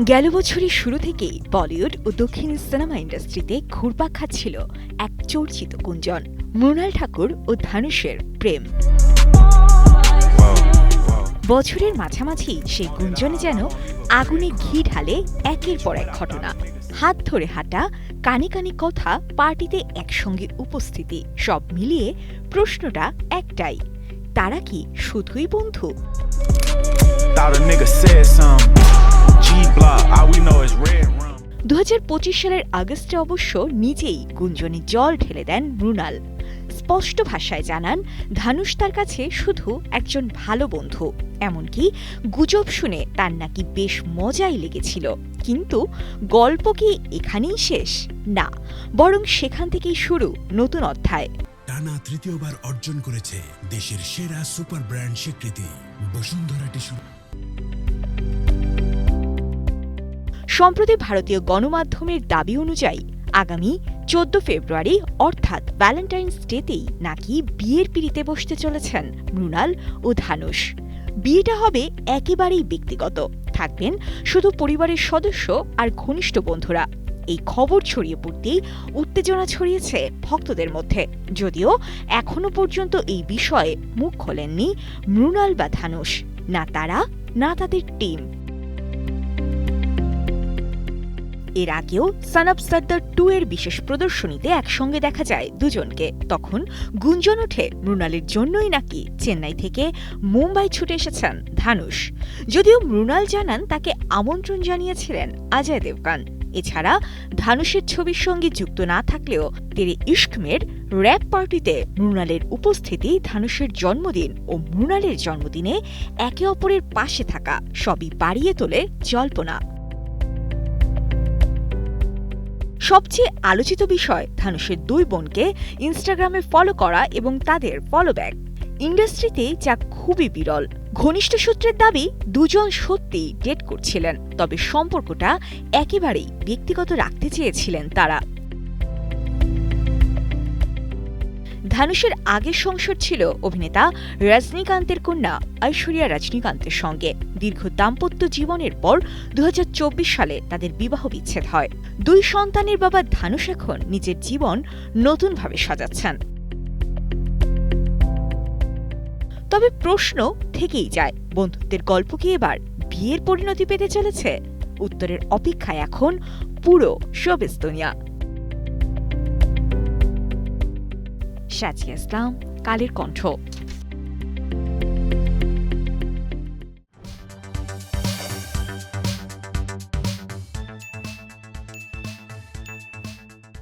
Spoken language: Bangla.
গেল বছরের শুরু থেকেই বলিউড ও দক্ষিণ সিনেমা ইন্ডাস্ট্রিতে ঘুরপাক খাচ্ছিল এক চর্চিত গুঞ্জন, মৃণাল ঠাকুর ও ধানুষের প্রেম। বছরের মাঝামাঝি সেই গুঞ্জনে যেন আগুনে ঘি ঢালে একের পর এক ঘটনা। হাত ধরে হাঁটা, কানে কানে কথা, পার্টিতে একসঙ্গে উপস্থিতি, সব মিলিয়ে প্রশ্নটা একটাই, তারা কি শুধুই বন্ধু? 2025 সালের আগস্টে অবশ্য নিজেই গুঞ্জনে জল ঢেলে দেন মৃণাল। স্পষ্ট ভাষায় জানান, ধানুষ তার কাছে শুধু একজন ভালো বন্ধু। এমনকি গুজব শুনে তার নাকি বেশ মজাই লেগেছিল। কিন্তু গল্প কি এখানেই শেষ? না, বরং সেখান থেকেই শুরু নতুন অধ্যায়। টানা তৃতীয়বার অর্জন করেছে দেশের সেরা সুপার ব্র্যান্ড স্বীকৃতি বসুন্ধরা টিস্যু। সম্প্রতি ভারতীয় গণমাধ্যমের দাবি অনুযায়ী আগামী 14 ফেব্রুয়ারি অর্থাৎ ভ্যালেন্টাইন্স ডেতেই নাকি বিয়ের পিঁড়িতে বসতে চলেছেন মৃণাল ও ধানুষ। বিয়েটা হবে একেবারেই ব্যক্তিগত, থাকবেন শুধু পরিবারের সদস্য আর ঘনিষ্ঠ বন্ধুরা। এই খবর ছড়িয়ে পড়তেই উত্তেজনা ছড়িয়েছে ভক্তদের মধ্যে, যদিও এখনো পর্যন্ত এই বিষয়ে মুখ খোলেননি মৃণাল বা ধানুষ, না তারা না তাদের টিম। এর আগেও সন অফ সর্দার 2 এর বিশেষ প্রদর্শনীতে একসঙ্গে দেখা যায় দুজনকে। তখন গুঞ্জন ওঠে মৃণালের জন্যই নাকি চেন্নাই থেকে মুম্বাই ছুটে এসেছেন ধানুষ। যদিও মৃণাল জানান তাকে আমন্ত্রণ জানিয়েছিলেন অজয় দেবগন। এছাড়া ধানুষের ছবির সঙ্গে যুক্ত না থাকলেও তেরে ইশক মের র্যাপ পার্টিতে মৃণালের উপস্থিতি, ধানুষের জন্মদিন ও মৃণালের জন্মদিনে একে অপরের পাশে থাকা সবই বাড়িয়ে তোলে জল্পনা। সবচেয়ে আলোচিত বিষয় ধানুষের 2 বোনকে ইনস্টাগ্রামে ফলো করা এবং তাদের ফলোব্যাক। ইন্ডাস্ট্রিতে যা খুবই বিরল। ঘনিষ্ঠ সূত্রের দাবি, দুজন সত্যিই ডেট করছিলেন, তবে সম্পর্কটা একেবারেই ব্যক্তিগত রাখতে চেয়েছিলেন তারা। ধানুষের আগের সংসার ছিল অভিনেতা রজনীকান্তের কন্যা ঐশ্বরিয়া রজনীকান্তের সঙ্গে। দীর্ঘ দাম্পত্য জীবনের পর 2024 সালে তাদের বিবাহ বিচ্ছেদ হয়। 2 সন্তানের বাবা ধানুষ এখন নিজের জীবন নতুনভাবে সাজাচ্ছেন। তবে প্রশ্ন থেকেই যায়, বন্ধুত্বের গল্প কি এবার বিয়ের পরিণতি পেতে চলেছে? উত্তরের অপেক্ষায় এখন পুরো শোবিজ দুনিয়া। সাজিয়া ইসলাম, কালের কণ্ঠ।